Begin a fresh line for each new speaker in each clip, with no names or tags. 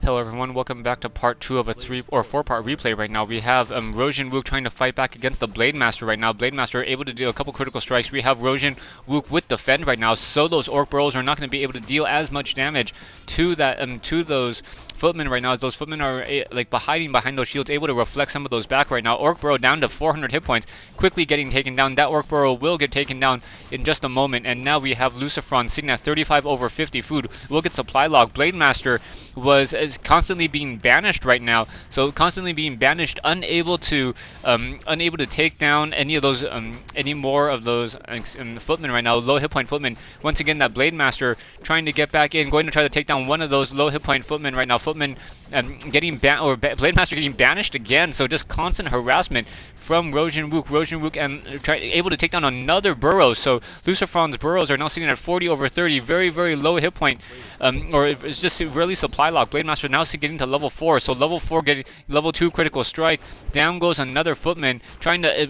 Hello everyone, welcome back to part 2 of a 3 or 4-part replay right now. We have Rohjinwook trying to fight back against the Blade Master right now. Blade Master able to deal a couple critical strikes. We have Rohjinwook with defend right now, so those Orc Burrows are not going to be able to deal as much damage to that to those footmen right now, as those footmen are like hiding behind those shields, able to reflect some of those back right now. Orc Burrow down to 400 hit points, quickly getting taken down. That Orc Burrow will get taken down in just a moment, and now we have Lucifron sitting at 35 over 50 food. We'll get supply log. Blade Master is constantly being banished right now, so constantly being banished, unable to take down any of those any more of those footmen right now, low hit point footmen. Once again, that Blade Master trying to get back in, going to try to take down one of those low hit point footmen right now. Footmen getting Blade Master getting banished again, so just constant harassment from Rohjinwook. Rohjinwook able to take down another burrow, so Lucifron's burrows are now sitting at 40 over 30, very low hit point, or it's just really supply lock. Blade Master now getting to level 4, so level 4 getting level 2 critical strike. Down goes another footman, trying to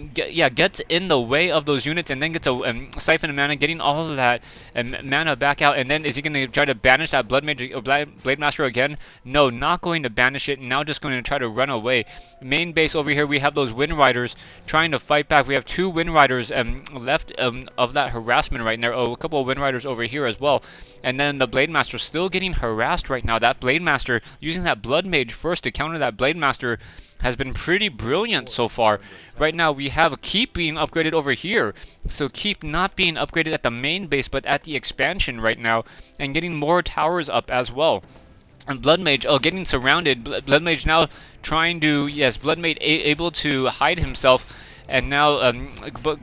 gets in the way of those units, and then gets a siphon of mana, getting all of that mana back out. And then is he going to try to banish that Blade Master again? No, not going to banish it. Now just going to try to run away. Main base over here, we have those Wind Riders trying to fight back. We have 2 Wind Riders left of that harassment right there. Oh, a couple of Wind Riders over here as well. And then the Blade Master still getting harassed right now. That Blade Master using that Blood Mage first to counter that Blade Master has been pretty brilliant so far. Right now we have Keep being upgraded over here. So Keep not being upgraded at the main base but at the expansion right now, and getting more towers up as well. And Blood Mage, getting surrounded. Blood Mage now trying to, Blood Mage able to hide himself, and now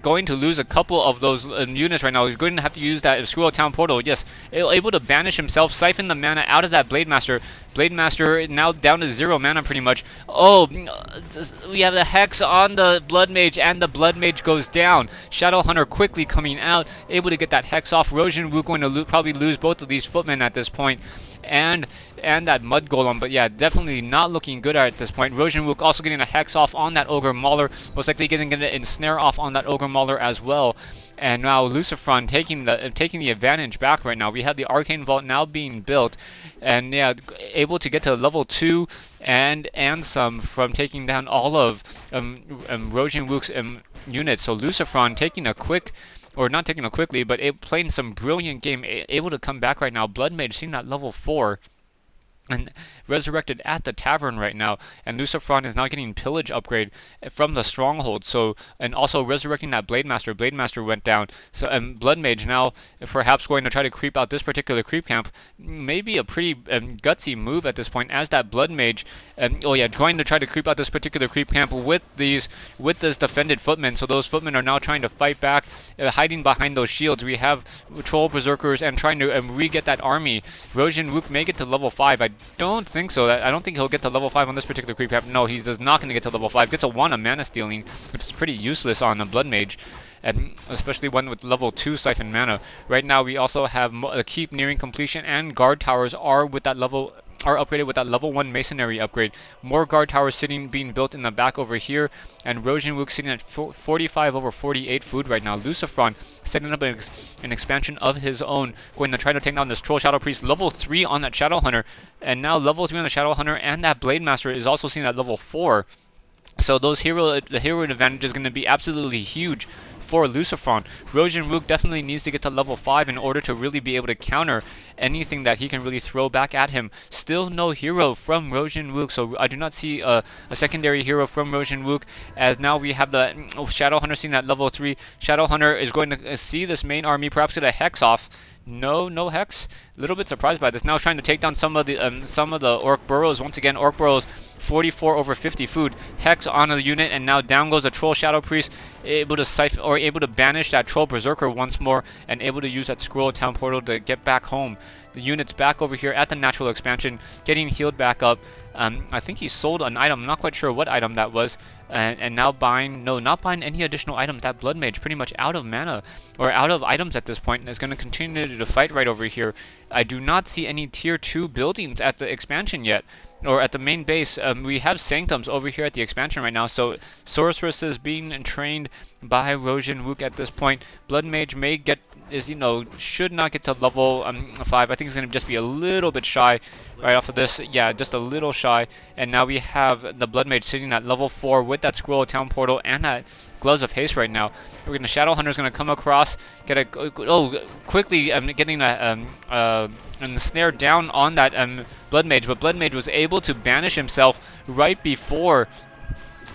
going to lose a couple of those units right now. He's going to have to use that Scroll Town Portal. Yes, able to banish himself, siphon the mana out of that Blade Master. Blade Master now down to 0 mana pretty much. Oh, we have the Hex on the Blood Mage, and the Blood Mage goes down. Shadow Hunter quickly coming out, able to get that Hex off. Rohjinwook going to probably lose both of these footmen at this point. And that Mud Golem, but yeah, definitely not looking good at this point. Rohjinwook also getting a Hex off on that Ogre Mauler, most likely getting an Ensnare off on that Ogre Mauler as well. And now Lucifron taking the advantage back right now. We have the Arcane Vault now being built, and yeah, able to get to level 2 and some from taking down all of Rohjinwook's units. So Lucifron taking a quick, or not taking it quickly, but playing some brilliant game, able to come back right now. Blood Mage seeing that level 4. And resurrected at the tavern right now, and Lucifron is now getting pillage upgrade from the stronghold. So, and also resurrecting that Blade Master. Blade Master went down. So, Blood Mage now perhaps going to try to creep out this particular creep camp. Maybe a pretty gutsy move at this point, as that Blood Mage, going to try to creep out this particular creep camp with this defended footmen. So those footmen are now trying to fight back, hiding behind those shields. We have Troll Berserkers and trying to re-get that army. Rohjinwook may get to level 5. I don't think so. I don't think he'll get to level 5 on this particular creep camp. No, he does not going to get to level 5. Gets a 1 of mana stealing, which is pretty useless on a Blood Mage, and especially one with level 2 siphon mana. Right now we also have Keep nearing completion, and guard towers are upgraded with that level 1 masonry upgrade. More guard towers being built in the back over here, and Rohjinwook sitting at 45 over 48 food right now. Lucifron setting up an expansion of his own, going to try to take down this Troll Shadow Priest, level 3 on that Shadow Hunter, and now level 3 on the Shadow Hunter, and that Blade Master is also seen at level 4. So the hero advantage is going to be absolutely huge for Lucifron. Rohjinwook definitely needs to get to level 5 in order to really be able to counter anything that he can really throw back at him. Still no hero from Rohjinwook, so I do not see a secondary hero from Rohjinwook, as now we have the Shadow Hunter seen at level 3. Shadow Hunter is going to see this main army, perhaps get a Hex off. No Hex. A little bit surprised by this. Now trying to take down some of the Orc Burrows. Once again, Orc Burrows 44 over 50 food. Hex on the unit, and now down goes the Troll Shadow Priest, able to banish that Troll Berserker once more, and able to use that Scroll Town Portal to get back home. The unit's back over here at the natural expansion, getting healed back up. I think he sold an item. I'm not quite sure what item that was. And now not buying any additional items. That Blood Mage pretty much out of mana, or out of items at this point, and is going to continue to fight right over here. I do not see any tier 2 buildings at the expansion yet. or at the main base, we have Sanctums over here at the expansion right now. So Sorceress is being trained by Rohjinwook at this point. Blood Mage may get should not get to level 5. I think it's going to just be a little bit shy right off of this. Yeah, just a little shy. And now we have the Blood Mage sitting at level 4 with that Scroll of Town Portal and that Gloves of Haste right now. We're going to Shadowhunter's going to come across, get a quickly getting a snare down on that Blood Mage, but Blood Mage was able to banish himself right before,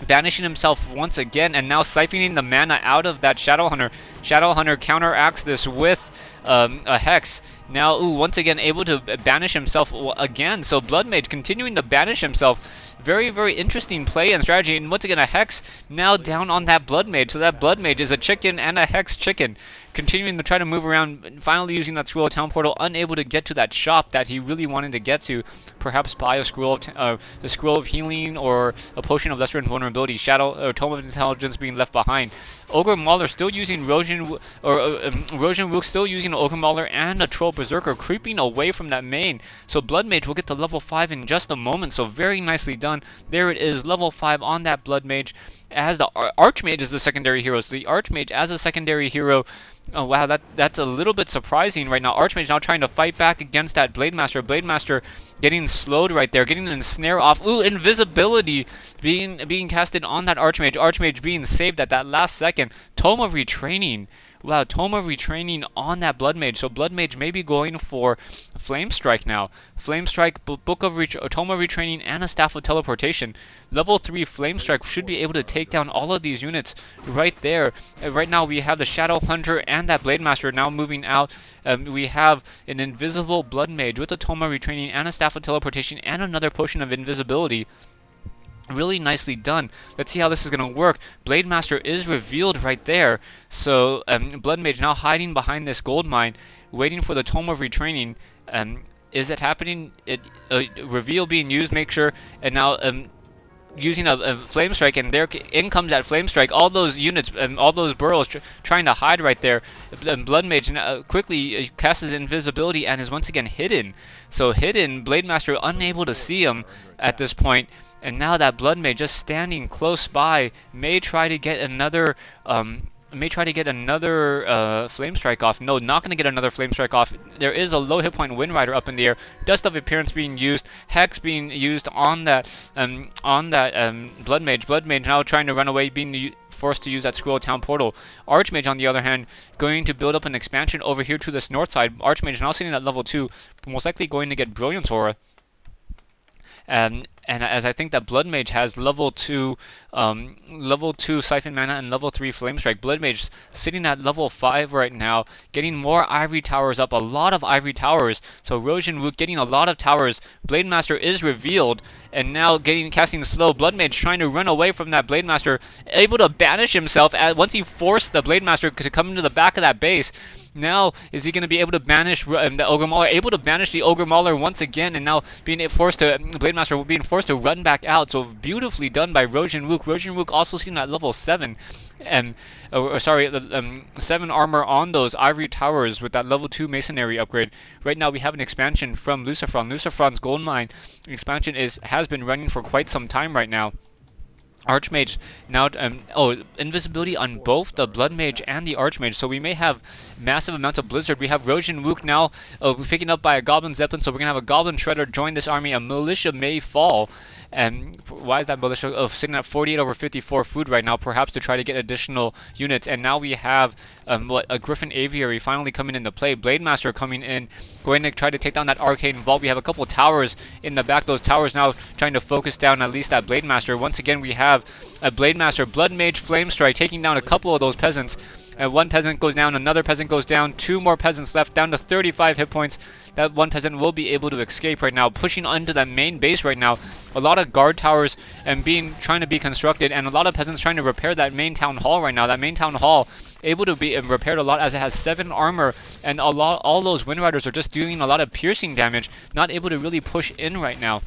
banishing himself once again, and now siphoning the mana out of that Shadowhunter. Shadowhunter counteracts this with a Hex. Now, once again, able to banish himself again. So Blood Mage continuing to banish himself. Very, very interesting play and strategy. And once again, a Hex now down on that Blood Mage. So that Blood Mage is a chicken and a Hex chicken. Continuing to try to move around, finally using that Scroll of Town Portal, unable to get to that shop that he really wanted to get to. Perhaps buy a Scroll of the Scroll of Healing or a Potion of Lesser Invulnerability. Shadow or Tome of Intelligence being left behind. Ogre Mauler still using Rohjinwook still using an Ogre Mauler and a Troll Berserker, creeping away from that main. So Blood Mage will get to level 5 in just a moment. So very nicely done. There it is, level 5 on that Blood Mage. As the Archmage is the secondary hero. So the Archmage as a secondary hero. Oh wow, that's a little bit surprising right now. Archmage now trying to fight back against that Blade Master. Blade Master getting slowed right there, getting an snare off. Ooh, invisibility being casted on that Archmage. Archmage being saved at that last second. Tome of Retraining. Wow, Tome of Retraining on that Blood Mage. So Blood Mage may be going for Flame Strike now. Flame Strike, Book of Tome of Retraining, and a Staff of Teleportation. Level 3 Flame Strike should be able to take down all of these units right there. Right now we have the Shadow Hunter and that Blade Master now moving out. We have an invisible Blood Mage with a Tome of Retraining and a Staff of Teleportation and another Potion of Invisibility. Really nicely done. Let's see how this is going to work. Blade Master is revealed right there. So Blood Mage now hiding behind this gold mine, waiting for the Tome of Retraining. Is it happening? Reveal being used, make sure. And now using a Flame Strike, and there in comes that Flame Strike. All those units, all those burrows trying to hide right there. Blood Mage quickly casts his invisibility and is once again hidden. So hidden, Blade Master unable to see him at this point. And now that Blood Mage just standing close by may try to get another Flame Strike off. No, not going to get another Flame Strike off. There is a low hit point Wind Rider up in the air. Dust of Appearance being used. Hex being used on that Blood Mage. Blood Mage now trying to run away, being forced to use that Scroll of Town Portal. Archmage, on the other hand, going to build up an expansion over here to this north side. Archmage now sitting at level 2, most likely going to get Brilliance Aura. And as I think that Blood Mage has level 2 Siphon Mana and level 3 Flame Strike. Blood Mage sitting at level 5 right now, getting more Ivory Towers up, a lot of Ivory Towers. So Rohjinwook getting a lot of towers. Blade Master is revealed, and now casting slow. Blood Mage trying to run away from that Blade Master, able to banish himself once he forced the Blade Master to come into the back of that base. Now, is he going to be able to banish the Ogre Mauler? Able to banish the Ogre Mauler once again, and now Blade Master being forced to run back out. So beautifully done by Rohjinwook. Rohjinwook also seen at level 7. And 7 armor on those Ivory Towers with that level 2 Masonry upgrade. Right now we have an expansion from Lucifron. Lucifron's Gold Mine expansion has been running for quite some time right now. Archmage now, invisibility on both the Blood Mage and the Archmage, so we may have massive amounts of Blizzard. We have Rohjinwook now picking up by a Goblin Zeppelin, so we're going to have a Goblin Shredder join this army. A Militia may fall. And why is that Militia sitting at 48/54 food right now, perhaps to try to get additional units? And now we have a Griffin Aviary finally coming into play. Blade Master coming in, going to try to take down that Arcane Vault. We have a couple towers in the back. Those towers now trying to focus down at least that Blade Master. Once again, we have a Blade Master, Blood Mage, Flame Strike, taking down a couple of those peasants. One peasant goes down, another peasant goes down, 2 more peasants left, down to 35 hit points. That one peasant will be able to escape right now, pushing onto that main base right now. A lot of guard towers and trying to be constructed, and a lot of peasants trying to repair that main town hall right now. That main town hall able to be repaired a lot, as it has 7 armor, and all those Wind Riders are just doing a lot of piercing damage, not able to really push in right now.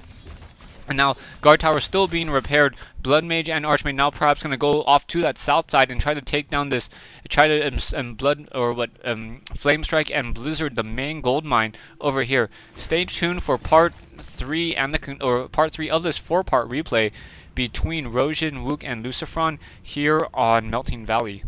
And now guard tower still being repaired. Blood Mage and Archmage now perhaps going to go off to that south side and try to take down this, try to blood or what Flame Strike and Blizzard the main gold mine over here. Stay tuned for part 3 and part 3 of this 4-part replay between Rohjinwook and Lucifron here on Melting Valley.